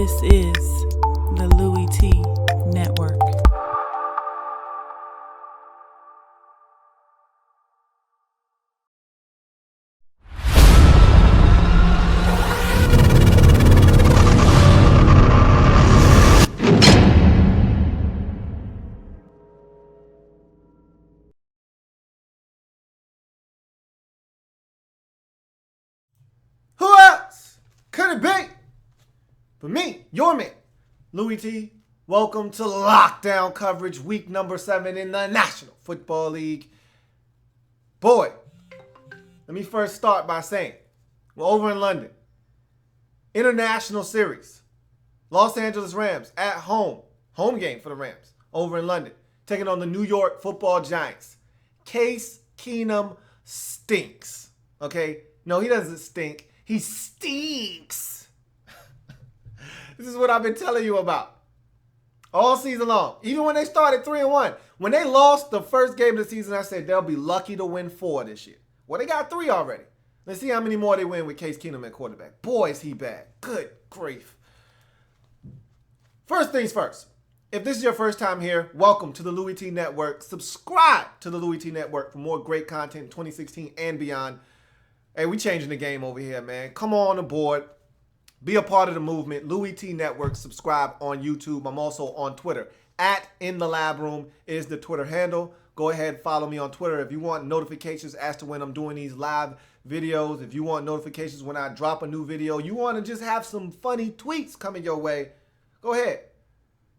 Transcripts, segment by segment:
This is the Louie Tee Network. Who else could it be but me, your man, Louie Tee? Welcome to lockdown coverage, week number 7 in the National Football League. Boy, let me first start by saying, we're over in London. International series. Los Angeles Rams at home. Home game for the Rams over in London. Taking on the New York Football Giants. Case Keenum stinks. Okay? No, he doesn't stink. He stinks. This is what I've been telling you about all season long. Even when they started 3-1. When they lost the first game of the season, I said they'll be lucky to win 4 this year. Well, they got 3 already. Let's see how many more they win with Case Keenum at quarterback. Boy, is he bad. Good grief. First things first. If this is your first time here, welcome to the Louie Tee Network. Subscribe to the Louie Tee Network for more great content in 2016 and beyond. Hey, we changing the game over here, man. Come on aboard. Be a part of the movement. Louie Tee Network. Subscribe on YouTube. I'm also on Twitter. @InTheLabRoom is the Twitter handle. Go ahead, follow me on Twitter. If you want notifications as to when I'm doing these live videos, if you want notifications when I drop a new video, you want to just have some funny tweets coming your way, go ahead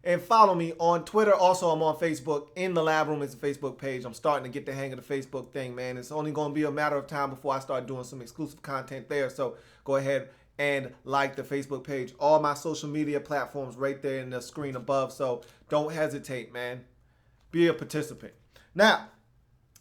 and follow me on Twitter. Also, I'm on Facebook. In the Lab Room is the Facebook page. I'm starting to get the hang of the Facebook thing, man. It's only going to be a matter of time before I start doing some exclusive content there. So go ahead and like the Facebook page. All my social media platforms right there in the screen above. So don't hesitate, man. Be a participant. Now,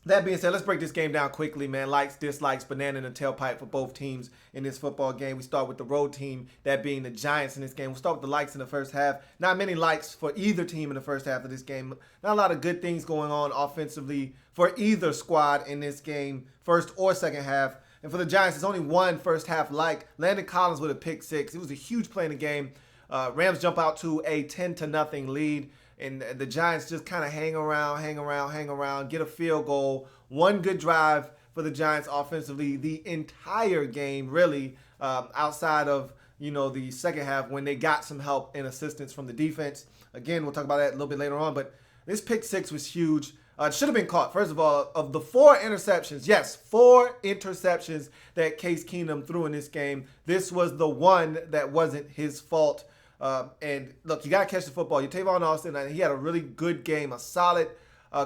that being said, let's break this game down quickly, man. Likes, dislikes, banana in the tailpipe for both teams in this football game. We start with the road team, that being the Giants in this game. We'll start with the likes in the first half. Not many likes for either team in the first half of this game. Not a lot of good things going on offensively for either squad in this game, first or second half. And for the Giants, there's only one first half like. Landon Collins with a pick 6. It was a huge play in the game. Rams jump out to a 10-0 lead. And the Giants just kind of hang around, get a field goal. One good drive for the Giants offensively the entire game, really, outside of, the second half when they got some help and assistance from the defense. Again, we'll talk about that a little bit later on. But this pick 6 was huge. It should have been caught. First of all, of the 4 interceptions, yes, 4 interceptions that Case Keenum threw in this game, this was the one that wasn't his fault. And look, you got to catch the football. Tavon Austin, he had a really good game, a solid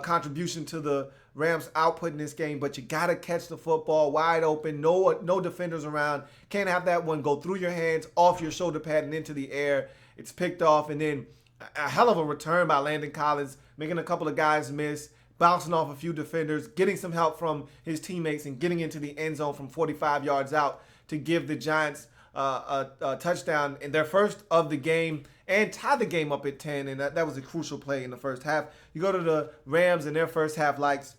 contribution to the Rams' output in this game, but you got to catch the football wide open, no defenders around. Can't have that one go through your hands, off your shoulder pad, and into the air. It's picked off, and then a hell of a return by Landon Collins, making a couple of guys miss, bouncing off a few defenders, getting some help from his teammates, and getting into the end zone from 45 yards out to give the Giants a touchdown in their first of the game and tie the game up at 10, and that was a crucial play in the first half. You go to the Rams in their first half likes.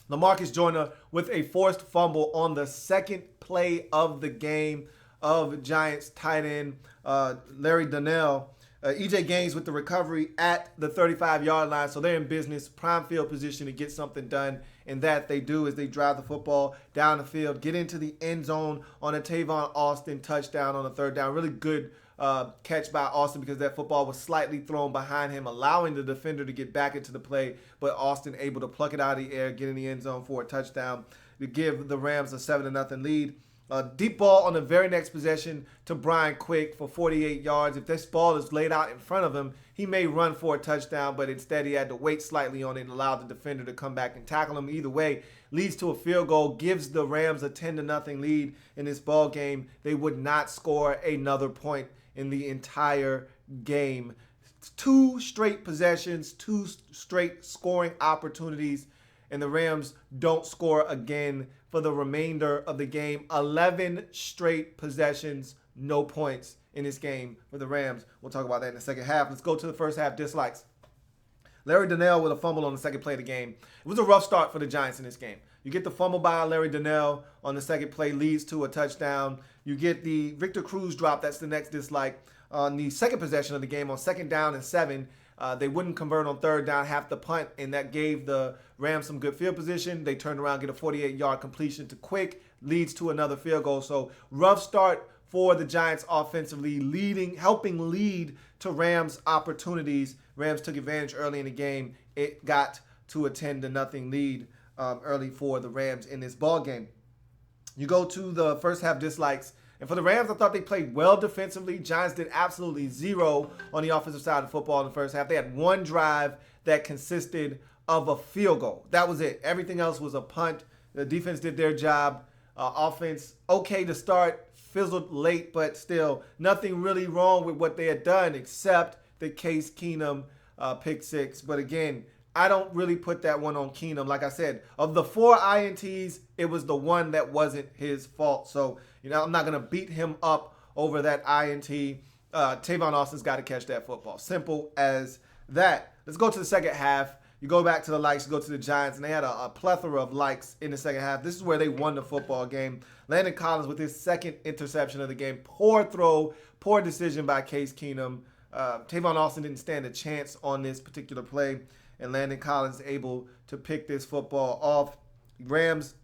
LaMarcus Joyner with a forced fumble on the second play of the game of Giants tight end Larry Donnell. EJ Gaines with the recovery at the 35-yard line, so they're in business, prime field position to get something done, and that they do as they drive the football down the field, get into the end zone on a Tavon Austin touchdown on a third down. Really good catch by Austin because that football was slightly thrown behind him, allowing the defender to get back into the play, but Austin able to pluck it out of the air, get in the end zone for a touchdown to give the Rams a 7-0 lead. Deep ball on the very next possession to Brian Quick for 48 yards. If this ball is laid out in front of him, he may run for a touchdown, but instead he had to wait slightly on it and allow the defender to come back and tackle him. Either way, leads to a field goal, gives the Rams a 10-0 lead in this ball game. They would not score another point in the entire game. 2 straight possessions, 2 straight scoring opportunities, and the Rams don't score again for the remainder of the game. 11 straight possessions, no points in this game for the Rams. We'll talk about that in the second half. Let's go to the first half dislikes. Larry Donnell with a fumble on the second play of the game. It was a rough start for the Giants in this game. You get the fumble by Larry Donnell on the second play, leads to a touchdown. You get the Victor Cruz drop. That's the next dislike. on the second possession of the game on 2nd down and 7. They wouldn't convert on 3rd down, half the punt, and that gave the Rams some good field position. They turned around, get a 48-yard completion to Quick, leads to another field goal. So rough start for the Giants offensively, helping lead to Rams opportunities. Rams took advantage early in the game. It got to a 10-0 lead early for the Rams in this ball game. You go to the first half dislikes. And for the Rams, I thought they played well defensively. Giants did absolutely zero on the offensive side of the football in the first half. They had one drive that consisted of a field goal. That was it. Everything else was a punt. The defense did their job. Offense, okay to start, fizzled late, but still nothing really wrong with what they had done except the Case Keenum pick 6. But again, I don't really put that one on Keenum. Like I said, of the 4 INTs, it was the one that wasn't his fault. So, I'm not going to beat him up over that INT. Tavon Austin's got to catch that football. Simple as that. Let's go to the second half. You go back to the likes, you go to the Giants, and they had a plethora of likes in the second half. This is where they won the football game. Landon Collins with his second interception of the game. Poor throw, poor decision by Case Keenum. Tavon Austin didn't stand a chance on this particular play, and Landon Collins able to pick this football off. Rams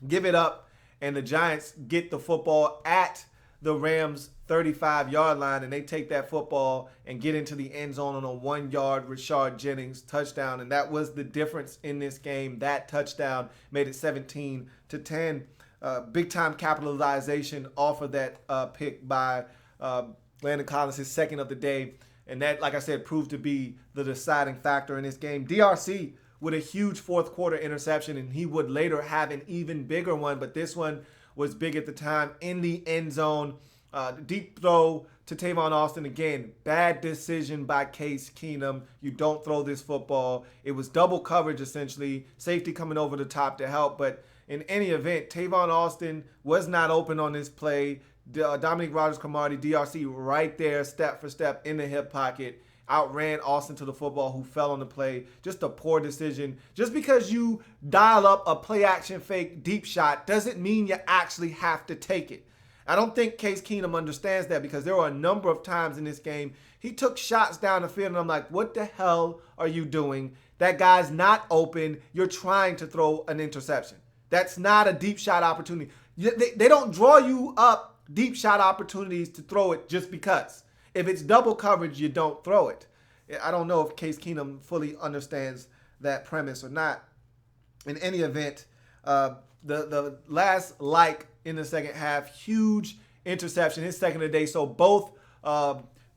give it up, and the Giants get the football at the Rams' 35-yard line, and they take that football and get into the end zone on a 1-yard Rashard Jennings touchdown, and that was the difference in this game. That touchdown made it 17-10. Big-time capitalization off of that pick by Landon Collins, his second of the day, and that, like I said, proved to be the deciding factor in this game. DRC with a huge fourth quarter interception, and he would later have an even bigger one, but this one was big at the time in the end zone. Deep throw to Tavon Austin. Again, bad decision by Case Keenum. You don't throw this football. It was double coverage, essentially. Safety coming over the top to help, but in any event, Tavon Austin was not open on this play. Dominique Rodgers-Cromartie, DRC, right there, step for step in the hip pocket, outran Austin to the football, who fell on the play. Just a poor decision. Just because you dial up a play-action fake deep shot doesn't mean you actually have to take it. I don't think Case Keenum understands that, because there were a number of times in this game he took shots down the field, and I'm like, what the hell are you doing? That guy's not open. You're trying to throw an interception. That's not a deep shot opportunity. They don't draw you up deep shot opportunities to throw it just because. If it's double coverage, you don't throw it. I don't know if Case Keenum fully understands that premise or not. In any event, the last like in the second half, huge interception, his second of the day. So both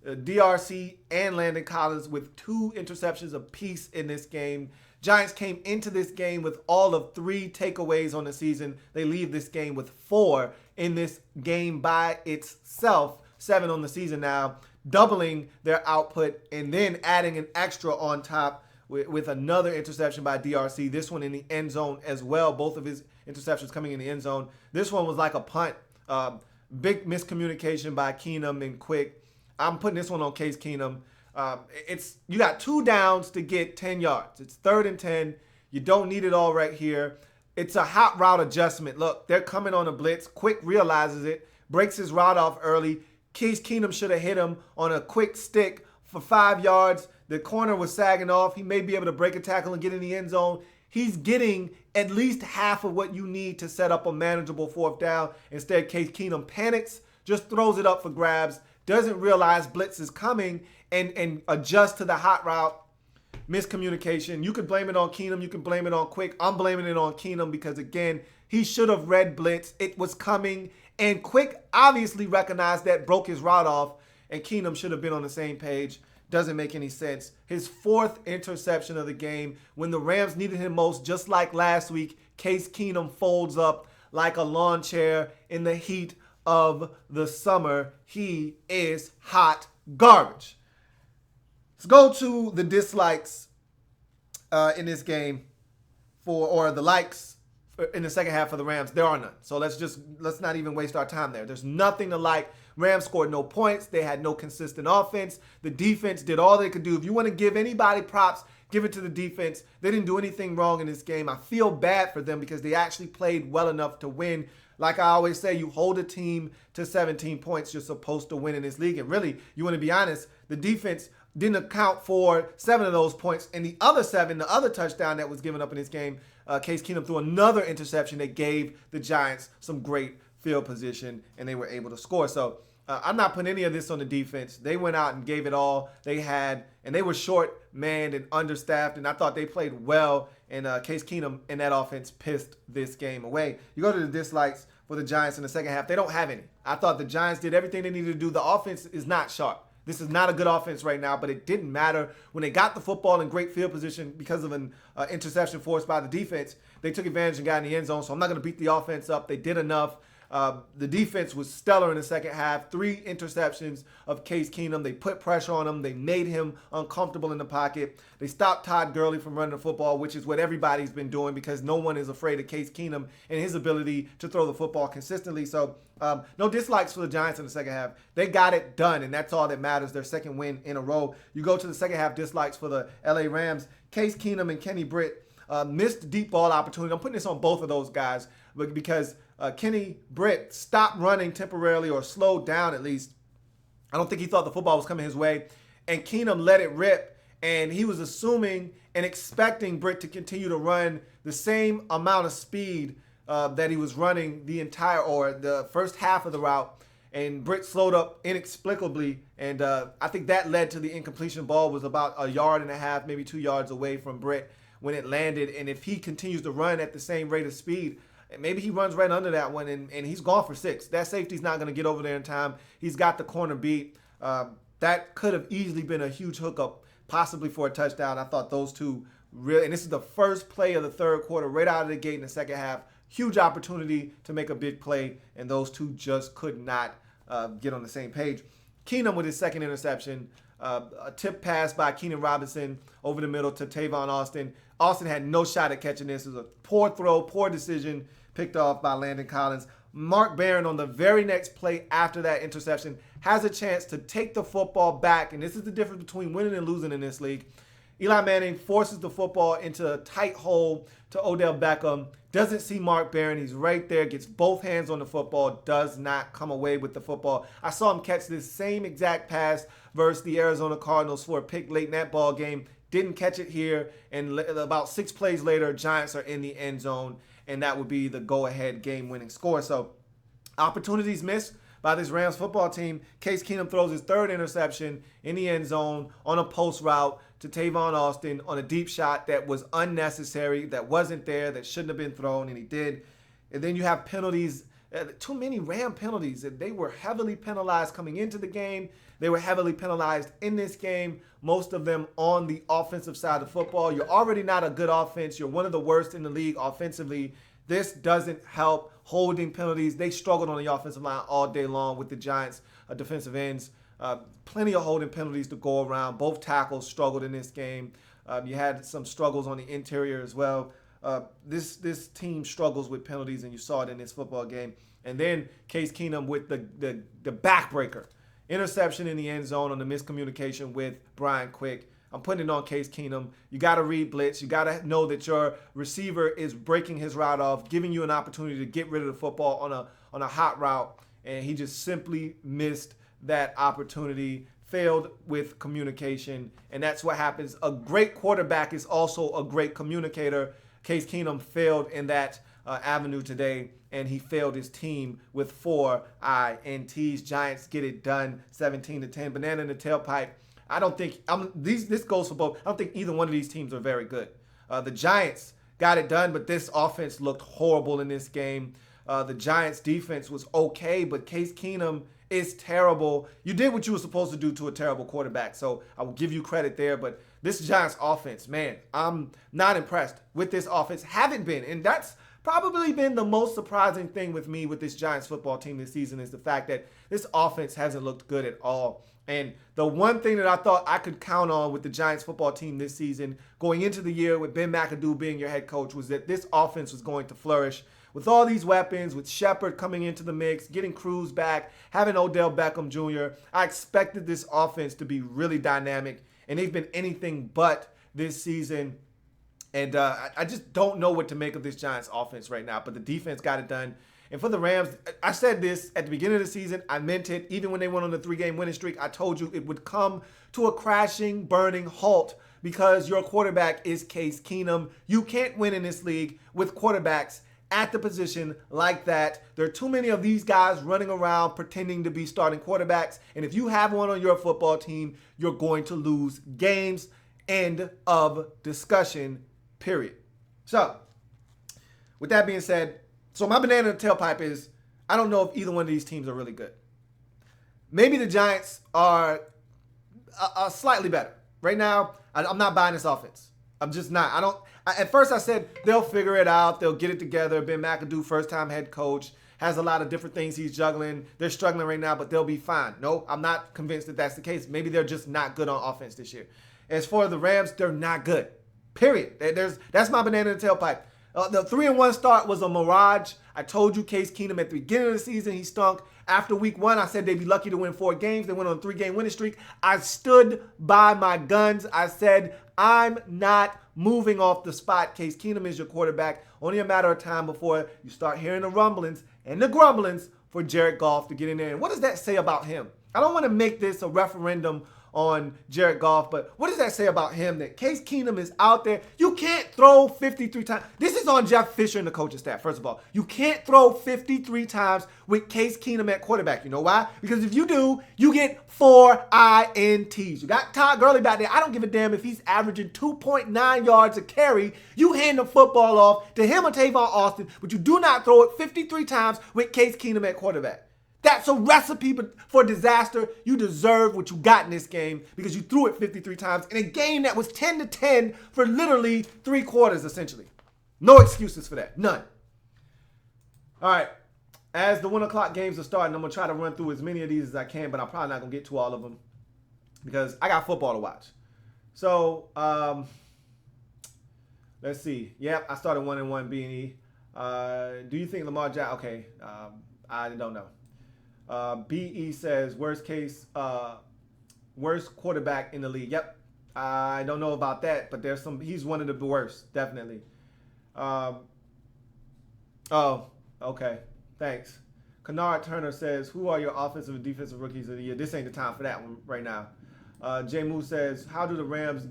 DRC and Landon Collins with 2 interceptions apiece in this game. Giants came into this game with all of 3 takeaways on the season. They leave this game with 4 in this game by itself. 7 on the season now, doubling their output and then adding an extra on top with another interception by DRC. This one in the end zone as well. Both of his interceptions coming in the end zone. This one was like a punt. Big miscommunication by Keenum and Quick. I'm putting this one on Case Keenum. You got 2 downs to get 10 yards. It's 3rd and 10. You don't need it all right here. It's a hot route adjustment. Look, they're coming on a blitz. Quick realizes it, breaks his route off early. Case Keenum should have hit him on a quick stick for 5 yards. The corner was sagging off. He may be able to break a tackle and get in the end zone. He's getting at least half of what you need to set up a manageable 4th down. Instead, Case Keenum panics, just throws it up for grabs, doesn't realize blitz is coming, and adjusts to the hot route. Miscommunication. You could blame it on Keenum. You can blame it on Quick. I'm blaming it on Keenum because, again, he should have read blitz. It was coming. And Quick obviously recognized that, broke his route off, and Keenum should have been on the same page. Doesn't make any sense. His 4th interception of the game. When the Rams needed him most, just like last week, Case Keenum folds up like a lawn chair in the heat of the summer. He is hot garbage. Let's go to the dislikes in this game or the likes in the second half for the Rams. There are none. So let's not even waste our time there. There's nothing to like. Rams scored no points. They had no consistent offense. The defense did all they could do. If you want to give anybody props, give it to the defense. They didn't do anything wrong in this game. I feel bad for them because they actually played well enough to win. Like I always say, you hold a team to 17 points, you're supposed to win in this league. And really, you want to be honest, the defense didn't account for 7 of those points. And the other 7, the other touchdown that was given up in this game, Case Keenum threw another interception that gave the Giants some great field position, and they were able to score. So I'm not putting any of this on the defense. They went out and gave it all they had, and they were short-manned and understaffed, and I thought they played well, and Case Keenum and that offense pissed this game away. You go to the dislikes for the Giants in the second half. They don't have any. I thought the Giants did everything they needed to do. The offense is not sharp. This is not a good offense right now, but it didn't matter. When they got the football in great field position because of an interception forced by the defense, they took advantage and got in the end zone, so I'm not going to beat the offense up. They did enough. The defense was stellar in the second half. 3 interceptions of Case Keenum. They put pressure on him. They made him uncomfortable in the pocket. They stopped Todd Gurley from running the football, which is what everybody's been doing because no one is afraid of Case Keenum and his ability to throw the football consistently. So no dislikes for the Giants in the second half. They got it done, and that's all that matters. Their second win in a row. You go to the second half dislikes for the LA Rams. Case Keenum and Kenny Britt missed deep ball opportunity. I'm putting this on both of those guys because Kenny Britt stopped running temporarily or slowed down at least. I don't think he thought the football was coming his way. And Keenum let it rip. And he was assuming and expecting Britt to continue to run the same amount of speed that he was running the first half of the route. And Britt slowed up inexplicably. And I think that led to the incompletion. Ball was about 1.5 yards, maybe 2 yards away from Britt when it landed. And if he continues to run at the same rate of speed, maybe he runs right under that one, and he's gone for 6. That safety's not going to get over there in time. He's got the corner beat. That could have easily been a huge hookup, possibly for a touchdown. I thought those two really, and this is the first play of the third quarter, right out of the gate in the second half. Huge opportunity to make a big play, and those two just could not get on the same page. Keenum with his second interception. A tip pass by Keenan Robinson over the middle to Tavon Austin. Austin had no shot at catching this. It was a poor throw, poor decision, picked off by Landon Collins. Mark Barron on the very next play after that interception has a chance to take the football back, and this is the difference between winning and losing in this league. Eli Manning forces the football into a tight hole to Odell Beckham. Doesn't see Mark Barron. He's right there, gets both hands on the football, does not come away with the football. I saw him catch this same exact pass versus the Arizona Cardinals for a pick late in that ball game. Didn't catch it here, and about 6 plays later, Giants are in the end zone, and that would be the go-ahead game-winning score. So opportunities missed by this Rams football team. Case Keenum throws his 3rd interception in the end zone on a post route to Tavon Austin on a deep shot that was unnecessary, that wasn't there, that shouldn't have been thrown, and he did. And then you have penalties, too many Ram penalties. They were heavily penalized coming into the game. They were heavily penalized in this game, most of them on the offensive side of football. You're already not a good offense. You're one of the worst in the league offensively. This doesn't help. Holding penalties. They struggled on the offensive line all day long with the Giants' defensive ends. Plenty of holding penalties to go around. Both tackles struggled in this game. You had some struggles on the interior as well. This team struggles with penalties, and you saw it in this football game. And then Case Keenum with the backbreaker. Interception in the end zone on the miscommunication with Brian Quick. I'm putting it on Case Keenum. You got to read blitz. You got to know that your receiver is breaking his route off, giving you an opportunity to get rid of the football on a hot route, and he just simply missed that opportunity, failed with communication, and that's what happens. A great quarterback is also a great communicator. Case Keenum failed in that avenue today, and he failed his team with 4 INTs. Giants get it done, 17-10. Banana in the tailpipe. I don't think this goes for both. I don't think either one of these teams are very good. The Giants got it done, but this offense looked horrible in this game. The Giants defense was okay, but Case Keenum is terrible. You did what you were supposed to do to a terrible quarterback, so I will give you credit there. But this Giants offense, man, I'm not impressed with this offense. Haven't been, and that's probably been the most surprising thing with me with this Giants football team this season is the fact that this offense hasn't looked good at all. And the one thing that I thought I could count on with the Giants football team this season, going into the year with Ben McAdoo being your head coach, was that this offense was going to flourish. With all these weapons, with Shepard coming into the mix, getting Cruz back, having Odell Beckham Jr., I expected this offense to be really dynamic, and they've been anything but this season. And I just don't know what to make of this Giants offense right now, but the defense got it done. And for the Rams, I said this at the beginning of the season. I meant it. Even when they went on the 3-game winning streak, I told you it would come to a crashing, burning halt because your quarterback is Case Keenum. You can't win in this league with quarterbacks at the position like that. There are too many of these guys running around pretending to be starting quarterbacks. And if you have one on your football team, you're going to lose games. End of discussion, period. So, with that being said, so my banana in the tailpipe is, I don't know if either one of these teams are really good. Maybe the Giants are slightly better. Right now, I'm not buying this offense. I'm just not. At first I said they'll figure it out. They'll get it together. Ben McAdoo, first-time head coach, has a lot of different things he's juggling. They're struggling right now, but they'll be fine. No, I'm not convinced that that's the case. Maybe they're just not good on offense this year. As for the Rams, they're not good. Period. That's my banana in the tailpipe. The 3-1 start was a mirage. I told you Case Keenum at the beginning of the season, he stunk. After week 1, I said they'd be lucky to win 4 games. They went on a 3-game winning streak. I stood by my guns. I said, I'm not moving off the spot. Case Keenum is your quarterback. Only a matter of time before you start hearing the rumblings and the grumblings for Jared Goff to get in there. And what does that say about him? I don't want to make this a referendum on Jared Goff, but what does that say about him that Case Keenum is out there? You can't throw 53 times. This is on Jeff Fisher and the coaching staff, first of all. You can't throw 53 times with Case Keenum at quarterback. You know why? Because if you do, you get 4 INTs. You got Todd Gurley back there. I don't give a damn if he's averaging 2.9 yards a carry. You hand the football off to him or Tavon Austin, but you do not throw it 53 times with Case Keenum at quarterback. That's a recipe for disaster. You deserve what you got in this game because you threw it 53 times in a game that was 10-10 for literally 3 quarters, essentially. No excuses for that. None. All right. As the 1 o'clock games are starting, I'm going to try to run through as many of these as I can, but I'm probably not going to get to all of them because I got football to watch. So, let's see. Yep, I started 1-1 B&E. Do you think Lamar Jackson? Okay, I don't know. BE says, worst quarterback in the league. Yep. I don't know about that, but he's one of the worst, definitely. Oh, okay. Thanks. Kennard Turner says, who are your offensive and defensive rookies of the year? This ain't the time for that one right now. Jay Moose says, how do the Rams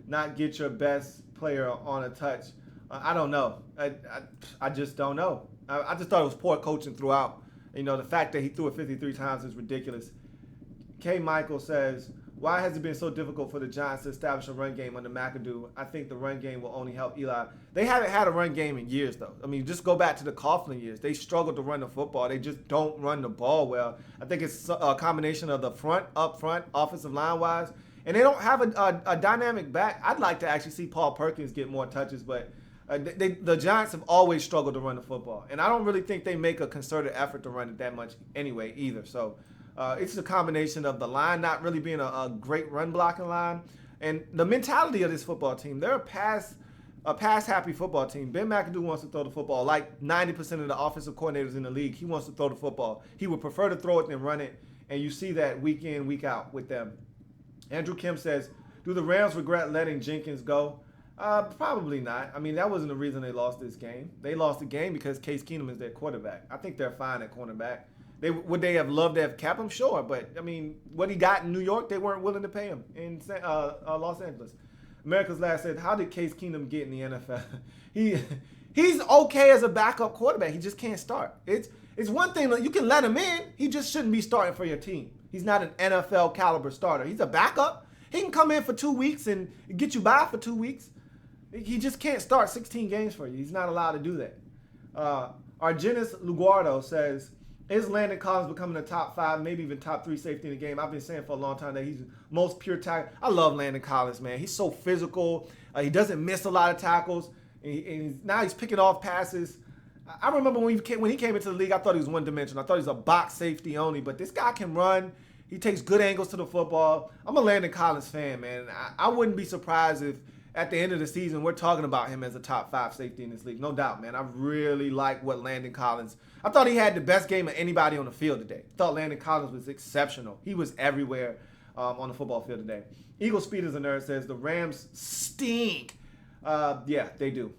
not get your best player on a touch? I don't know. I just don't know. I just thought it was poor coaching throughout. You know, the fact that he threw it 53 times is ridiculous. K. Michael says, why has it been so difficult for the Giants to establish a run game under McAdoo? I think the run game will only help Eli. They haven't had a run game in years, though. I mean, just go back to the Coughlin years. They struggled to run the football. They just don't run the ball well. I think it's a combination of the up front, offensive line-wise. And they don't have a dynamic back. I'd like to actually see Paul Perkins get more touches, but the Giants have always struggled to run the football. And I don't really think they make a concerted effort to run it that much anyway either. So it's a combination of the line not really being a great run blocking line and the mentality of this football team. They're a pass-happy football team. Ben McAdoo wants to throw the football. Like 90% of the offensive coordinators in the league, he wants to throw the football. He would prefer to throw it than run it. And you see that week in, week out with them. Andrew Kim says, do the Rams regret letting Jenkins go? Probably not. I mean, that wasn't the reason they lost this game. They lost the game because Case Keenum is their quarterback. I think they're fine at cornerback. Would they have loved to have kept him? Sure, but I mean, what he got in New York, they weren't willing to pay him in Los Angeles. America's Last said, how did Case Keenum get in the NFL? He's okay as a backup quarterback. He just can't start. It's one thing that you can let him in. He just shouldn't be starting for your team. He's not an NFL caliber starter. He's a backup. He can come in for 2 weeks and get you by for 2 weeks. He just can't start 16 games for you. He's not allowed to do that. Argenis Luguardo says, is Landon Collins becoming a top 5, maybe even top 3 safety in the game? I've been saying for a long time that he's most pure tackle. I love Landon Collins, man. He's so physical. He doesn't miss a lot of tackles. And now he's picking off passes. I remember when he came into the league, I thought he was one-dimensional. I thought he was a box safety only. But this guy can run. He takes good angles to the football. I'm a Landon Collins fan, man. I wouldn't be surprised if at the end of the season, we're talking about him as a top 5 safety in this league. No doubt, man. I really like what Landon Collins. I thought he had the best game of anybody on the field today. I thought Landon Collins was exceptional. He was everywhere on the football field today. Eagle Speed is a nerd says the Rams stink. Yeah, they do.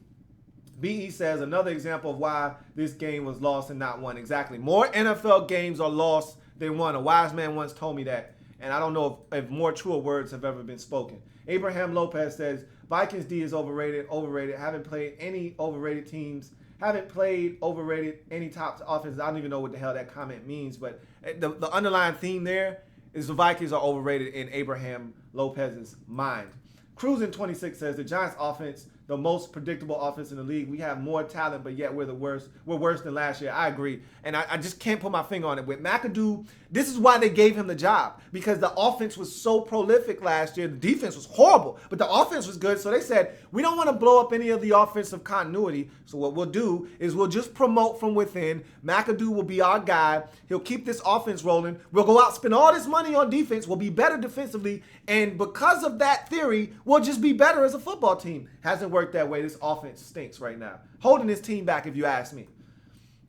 BE says another example of why this game was lost and not won. Exactly. More NFL games are lost than won. A wise man once told me that. And I don't know if more truer words have ever been spoken. Abraham Lopez says, Vikings D is overrated. Haven't played any overrated teams. Haven't played overrated any top offenses. I don't even know what the hell that comment means. But the underlying theme there is the Vikings are overrated in Abraham Lopez's mind. Cruising 26 says the Giants offense, the most predictable offense in the league. We have more talent, but yet we're the worst. We're worse than last year. I agree. And I just can't put my finger on it. With McAdoo, this is why they gave him the job. Because the offense was so prolific last year. The defense was horrible, but the offense was good. So they said, we don't want to blow up any of the offensive continuity. So what we'll do is we'll just promote from within. McAdoo will be our guy. He'll keep this offense rolling. We'll go out, spend all this money on defense. We'll be better defensively. And because of that theory, we'll just be better as a football team. Hasn't worked that way. This offense stinks right now. Holding this team back, if you ask me.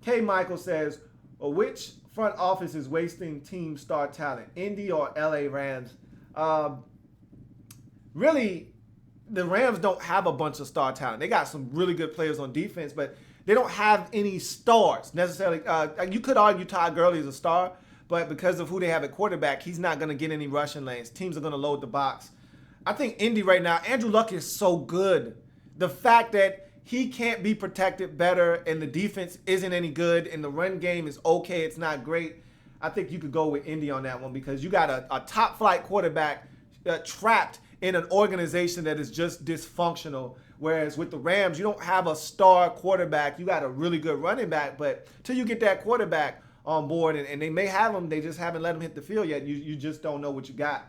K. Michael says, which front office is wasting team star talent, Indy or LA Rams? Really, the Rams don't have a bunch of star talent. They got some really good players on defense, but they don't have any stars necessarily. You could argue Todd Gurley is a star, but because of who they have at quarterback, he's not going to get any rushing lanes. Teams are going to load the box. I think Indy right now, Andrew Luck is so good. The fact that he can't be protected better and the defense isn't any good and the run game is okay, it's not great, I think you could go with Indy on that one because you got a top flight quarterback trapped in an organization that is just dysfunctional. Whereas with the Rams, you don't have a star quarterback. You got a really good running back, but till you get that quarterback on board, and they may have him, they just haven't let him hit the field yet. You just don't know what you got.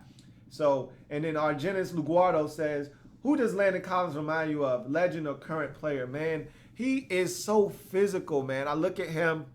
So, and then Argenis Luguardo says, who does Landon Collins remind you of, legend or current player? Man, he is so physical, man. I look at him,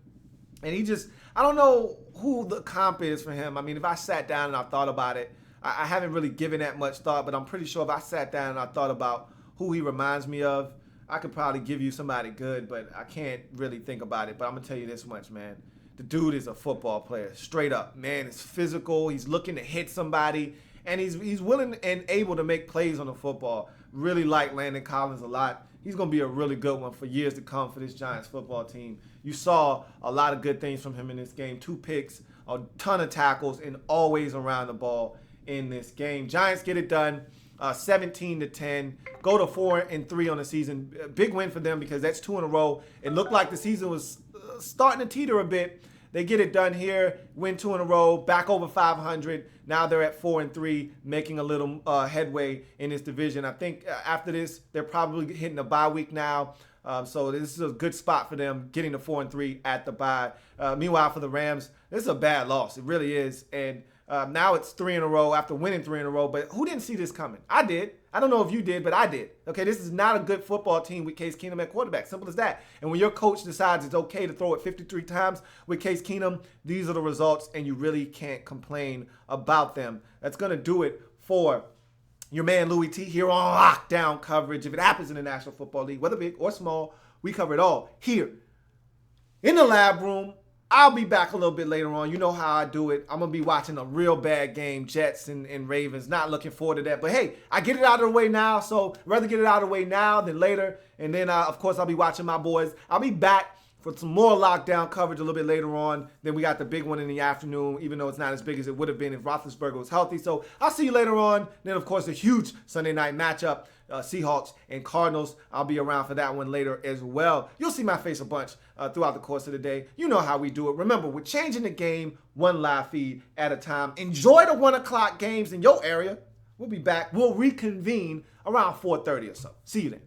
and I don't know who the comp is for him. I mean, if I sat down and I thought about it, I haven't really given that much thought, but I'm pretty sure if I sat down and I thought about who he reminds me of, I could probably give you somebody good, but I can't really think about it. But I'm going to tell you this much, man. The dude is a football player, straight up. Man, he's physical. He's looking to hit somebody. And he's willing and able to make plays on the football. Really like Landon Collins a lot. He's going to be a really good one for years to come for this Giants football team. You saw a lot of good things from him in this game. 2 picks, a ton of tackles, and always around the ball in this game. Giants get it done, 17-10. Go to 4-3 on the season. Big win for them because that's 2 in a row. It looked like the season was starting to teeter a bit. They get it done here, win 2 in a row, back over 500. Now they're at 4-3, making a little headway in this division. I think after this, they're probably hitting a bye week now. So this is a good spot for them, getting to 4-3 at the bye. Meanwhile, for the Rams, this is a bad loss. It really is. And now it's 3 in a row after winning 3 in a row. But who didn't see this coming? I did. I don't know if you did, but I did. Okay, this is not a good football team with Case Keenum at quarterback. Simple as that. And when your coach decides it's okay to throw it 53 times with Case Keenum, these are the results, and you really can't complain about them. That's going to do it for your man Louie T here on Lockdown Coverage. If it happens in the National Football League, whether big or small, we cover it all here in the lab room. I'll be back a little bit later on. You know how I do it. I'm going to be watching a real bad game, Jets and Ravens. Not looking forward to that. But, hey, I get it out of the way now, so I'd rather get it out of the way now than later. And then, of course, I'll be watching my boys. I'll be back for some more lockdown coverage a little bit later on. Then we got the big one in the afternoon, even though it's not as big as it would have been if Roethlisberger was healthy. So I'll see you later on. Then, of course, a huge Sunday night matchup, Seahawks and Cardinals. I'll be around for that one later as well. You'll see my face a bunch throughout the course of the day. You know how we do it. Remember, we're changing the game one live feed at a time. Enjoy the 1 o'clock games in your area. We'll be back. We'll reconvene around 4:30 or so. See you then.